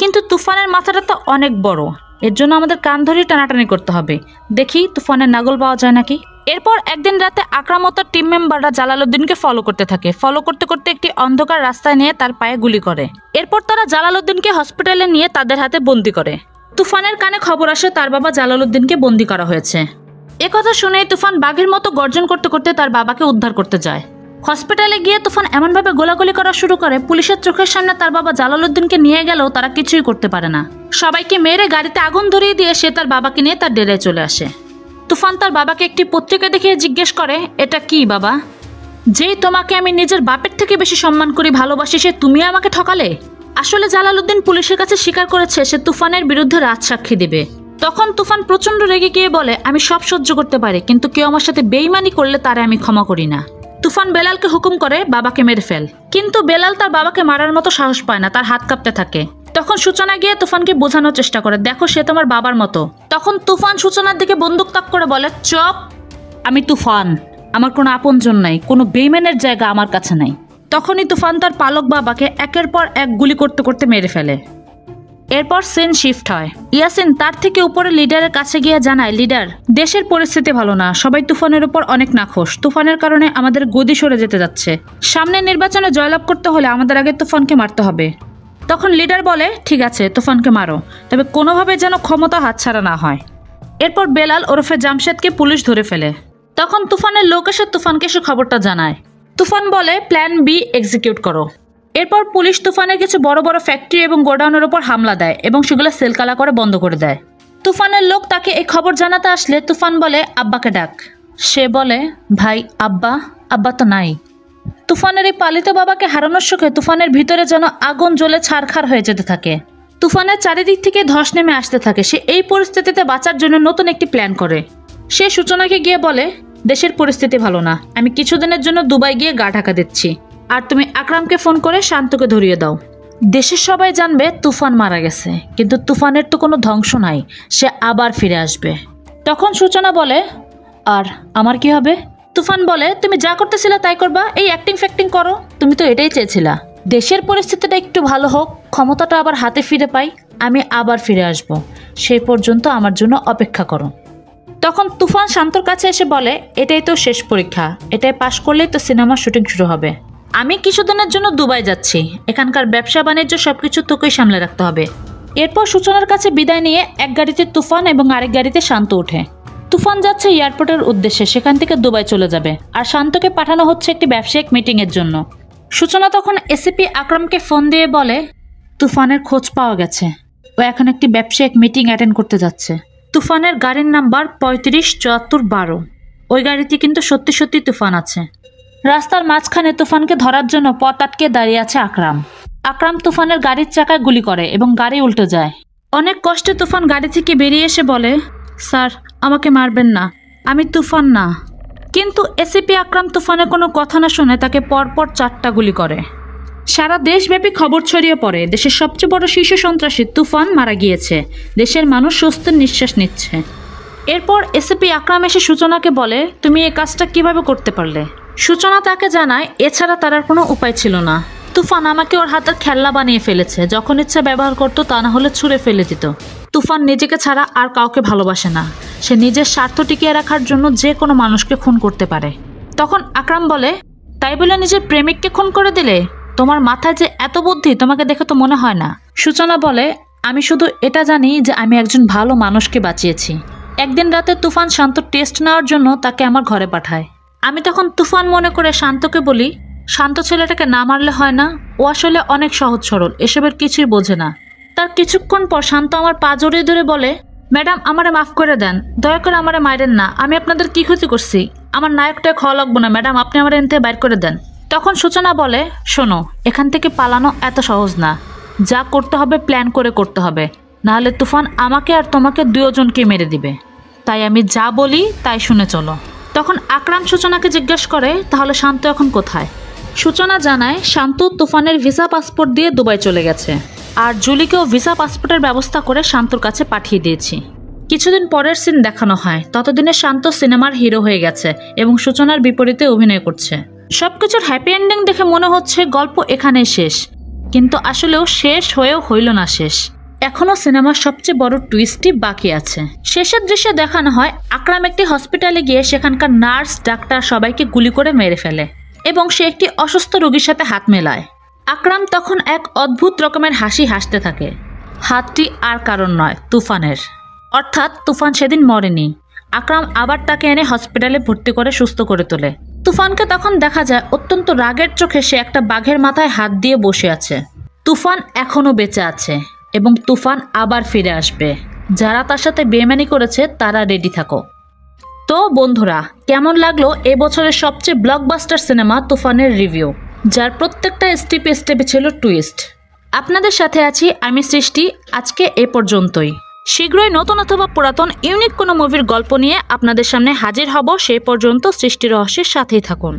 কিন্তু তুফানের মাথাটা তো অনেক বড়, এর জন্য আমাদের কান ধরেই টানাটানি করতে হবে, দেখি তুফানের নাগল পাওয়া যায় নাকি। এরপর একদিন রাতে আকরাম ও তার টিম মেম্বাররা জালালউদ্দিনকে ফলো করতে থাকে। ফলো করতে করতে একটি অন্ধকার রাস্তায় নিয়ে তার পায়ে গুলি করে। এরপর তারা জালালউদ্দিনকে হসপিটালে নিয়ে তাদের হাতে বন্দি করে। তুফানের কানে খবর আসে তার বাবা জালালউদ্দিনকে বন্দি করা হয়েছে। একথা শুনেই তুফান বাঘের মতো গর্জন করতে করতে তার বাবাকে উদ্ধার করতে যায়। হসপিটালে গিয়ে তুফান এমনভাবে গোলাগুলি করা শুরু করে, পুলিশের চোখের সামনে তার বাবা জালালউদ্দিনকে নিয়ে গেলেও তারা কিছুই করতে পারে না। সবাইকে মেরে গাড়িতে আগুন ধরিয়ে দিয়ে সে তার বাবাকে নিয়ে তার ডেরায় চলে আসে। তুফান তার বাবাকে একটি পত্রিকা দেখিয়ে জিজ্ঞেস করে, এটা কি বাবা? যেই তোমাকে আমি নিজের বাপের থেকে বেশি সম্মান করি, ভালোবাসি, সে তুমি আমাকে ঠকালে? আসলে জালালউদ্দিন পুলিশের কাছে স্বীকার করেছে সে তুফানের বিরুদ্ধে রাজসাক্ষী দেবে। তখন তুফান প্রচন্ড রেগে গিয়ে বলে, আমি সব সহ্য করতে পারি, কিন্তু কেউ আমার সাথে বেইমানি করলে তারে আমি ক্ষমা করি না। তুফান বেলালকে হুকুম করে বাবাকে মেরে ফেল, কিন্তু বেলাল তার বাবাকে মারার মতো সাহস পায় না, তার হাত কাঁপতে থাকে। তখন সূচনা গিয়ে তুফানকে বোঝানোর চেষ্টা করে, দেখো সে তোমার বাবার মতো। তখন তুফান সূচনার দিকে বন্দুক তাক করে বলে, চপ, আমি তুফান, আমার কোনো আপনজন নাই, কোনো বেইমানের জায়গা আমার কাছে নাই। তখনই তুফান তার পালক বাবাকে একের পর এক গুলি করতে করতে মেরে ফেলে। এরপর সিন শিফট হয়। ইয়াসিন তার থেকে উপরে লিডারের কাছে গিয়ে জানায়, লিডার, দেশের পরিস্থিতি ভালো না, সবাই তুফানের উপর অনেক নাখোশ, তুফানের কারণে আমাদের গদি সরে যেতে যাচ্ছে, সামনের নির্বাচনে জয়লাভ করতে হলে আমাদের আগে তুফানকে মারতে হবে। তখন লিডার বলে, ঠিক আছে, তুফানকে মারো, তবে কোনোভাবে যেন ক্ষমতা হাতছাড়া না হয়। এরপর বেলাল ওরফে জামশেদকে পুলিশ ধরে ফেলে। তখন তুফানের লোক এসে তুফানকে সে খবরটা জানায়। তুফান বলে, প্ল্যান বি এক্সিকিউট করো। এরপর পুলিশ তুফানের কিছু বড় বড় ফ্যাক্টরি এবং গোডাউনের উপর হামলা দেয় এবং সেগুলো সেলকালা করে বন্ধ করে দেয়। তুফানের লোক তাকে এই খবর জানাতে আসলে তুফান বলে, আব্বাকে ডাক। সে বলে, ভাই, আব্বা তো নাই। তুফানের এই পালিত বাবাকে হারানোর শোকে তুফানের ভিতরে যেন আগুন জ্বলে ছারখার হয়ে যেতে থাকে। তুফানের চারিদিক থেকে ধস নেমে আসতে থাকে। সে এই পরিস্থিতিতে বাঁচার জন্য নতুন একটি প্ল্যান করে। সে সূচনাকে গিয়ে বলে, দেশের পরিস্থিতি ভালো না, আমি কিছুদিনের জন্য দুবাই গিয়ে গা ঢাকা দিচ্ছি, আর তুমি আকরামকে ফোন করে শান্তকে ধরিয়ে দাও। দেশের সবাই জানবে তুফান মারা গেছে, কিন্তু তুফানের তো কোনো ধ্বংস নাই, সে আবার ফিরে আসবে। তখন সূচনা বলে, আর আমার কি হবে? তুফান বলে, তুমি যা করতেছিলা তাই করবা, এই অ্যাক্টিং ফ্যাক্টিং করো, তুমি তো এটাই চেয়েছিলা। দেশের পরিস্থিতিটা একটু ভালো হোক, ক্ষমতাটা আবার হাতে ফিরে পাই, আমি আবার ফিরে আসব, সেই পর্যন্ত আমার জন্য অপেক্ষা করো। তখন তুফান শান্তর কাছে এসে বলে, এটাই তো শেষ পরীক্ষা, এটাই পাশ করলেই তো সিনেমার শুটিং শুরু হবে। আমি কিছুদিনের জন্য দুবাই যাচ্ছি, এখানকার ব্যবসা বাণিজ্য সবকিছু তোকেই সামলে রাখতে হবে। এরপর সূচনার কাছে বিদায় নিয়ে এক গাড়িতে তুফান এবং আরেক গাড়িতে শান্ত ওঠে। তুফান যাচ্ছে এয়ারপোর্টের উদ্দেশ্যে, সেখান থেকে দুবাই চলে যাবে, আর শান্তকে পাঠানো হচ্ছে একটি ব্যবসায়িক মিটিংয়ের জন্য। সূচনা তখন এসিপি আকরামকে ফোন দিয়ে বলে, তুফানের খোঁজ পাওয়া গেছে, ও এখন একটি ব্যবসায়িক মিটিং অ্যাটেন্ড করতে যাচ্ছে। তুফানের গাড়ির নাম্বার 357412। ওই গাড়িতে কিন্তু সত্যি সত্যি তুফান আছে। রাস্তার মাঝখানে তুফানকে ধরার জন্য পথ আটকে দাঁড়িয়ে আছে আকরাম। আকরাম তুফানের গাড়ির চাকায় গুলি করে এবং গাড়ি উল্টে যায়। অনেক কষ্টে তুফান গাড়ি থেকে বেরিয়ে এসে বলে, স্যার, আমাকে মারবেন না, আমি তুফান না। কিন্তু এসিপি আকরাম তুফানের কোনো কথা না শুনে তাকে পরপর 4টা গুলি করে। সারা দেশব্যাপী খবর ছড়িয়ে পড়ে, দেশের সবচেয়ে বড় শীর্ষ সন্ত্রাসী তুফান মারা গিয়েছে, দেশের মানুষ স্বস্তির নিঃশ্বাস নিচ্ছে। এরপর এসিপি আকরাম এসে সূচনাকে বলে, তুমি এই কাজটা কিভাবে করতে পারলে? সূচনা তাকে জানায়, এছাড়া তার আর কোনো উপায় ছিল না। তুফান আমাকে ওর হাতের খেলনা বানিয়ে ফেলেছে, যখন ইচ্ছা ব্যবহার করতো, তা না হলে ছুঁড়ে ফেলে দিত। তুফান নিজেকে ছাড়া আর কাউকে ভালোবাসে না, সে নিজের স্বার্থ টিকিয়ে রাখার জন্য যে কোনো মানুষকে খুন করতে পারে। তখন আকরাম বলে, তাই বলে নিজের প্রেমিককে খুন করে দিলে? তোমার মাথায় যে এত বুদ্ধি, তোমাকে দেখে তো মনে হয় না। সূচনা বলে, আমি শুধু এটা জানি যে আমি একজন ভালো মানুষকে বাঁচিয়েছি। একদিন রাতে তুফান শান্ত টেস্ট নেওয়ার জন্য তাকে আমার ঘরে পাঠায়। আমি তখন তুফান মনে করে শান্তকে বলি, শান্ত ছেলেটাকে না মারলে হয় না, ও আসলে অনেক সহজ সরল, এসবের কিছুই বোঝে না। তার কিছুক্ষণ পর শান্ত আমার পা জড়িয়ে ধরে বলে, ম্যাডাম, আমারে মাফ করে দেন, দয়া করে আমারে মারেন না, আমি আপনাদের কি ক্ষতি করছি? আমার নায়কটা খাওয়া লাগবো না ম্যাডাম, আপনি আমার এখান থেকে বাইর করে দেন। তখন সূচনা বলে, শোনো, এখান থেকে পালানো এত সহজ না, যা করতে হবে প্ল্যান করে করতে হবে, নাহলে তুফান আমাকে আর তোমাকে দুজনকে মেরে দিবে, তাই আমি যা বলি তাই শুনে চলো। তখন আকরাম সূচনাকে জিজ্ঞেস করে, তাহলে শান্ত এখন কোথায়? সূচনা জানায়, শান্ত তুফানের ভিসা পাসপোর্ট দিয়ে দুবাই চলে গেছে, আর জুলিকেও ভিসা পাসপোর্টের ব্যবস্থা করে শান্তর কাছে পাঠিয়ে দিয়েছি। কিছুদিন পরের সিন দেখানো হয়, ততদিনে শান্ত সিনেমার হিরো হয়ে গেছে এবং সূচনার বিপরীতে অভিনয় করছে। সবকিছুর হ্যাপি এন্ডিং দেখে মনে হচ্ছে গল্প এখানেই শেষ, কিন্তু আসলেও শেষ হয়েও হইল না শেষ। এখনো সিনেমার সবচেয়ে বড় টুইস্টই বাকি আছে। শেষের দৃশ্যে দেখানো হয় আকরাম একটি হসপিটালে গিয়ে সেখানকার নার্স, ডাক্তার সবাইকে গুলি করে মেরে ফেলে এবং সে একটি অসুস্থ রোগীর সাথে হাত মেলায়। আকরাম তখন এক অদ্ভুত রকমের হাসি হাসতে থাকে। হাতটি আর কারণ নয়, তুফানের। অর্থাৎ তুফান সেদিন মরেনি। আকরাম আবার তাকে এনে হসপিটালে ভর্তি করে সুস্থ করে তোলে। তুফানকে তখন দেখা যায় অত্যন্ত রাগের চোখে সে একটা বাঘের মাথায় হাত দিয়ে বসে আছে। তুফান এখনো বেঁচে আছে এবং তুফান আবার ফিরে আসবে। যারা তার সাথে বেইমানি করেছে তারা রেডি থাকো। তো বন্ধুরা, কেমন লাগলো এবছরের সবচেয়ে ব্লকবাস্টার সিনেমা তুফানের রিভিউ, যার প্রত্যেকটা স্টেপে স্টেপে ছিল টুইস্ট? আপনাদের সাথে আছি আমি সৃষ্টি। আজকে এ পর্যন্তই। শীঘ্রই নতুন অথবা পুরাতন ইউনিক কোনো মুভির গল্প নিয়ে আপনাদের সামনে হাজির হব। সেই পর্যন্ত সৃষ্টি রহস্যের সাথেই থাকুন।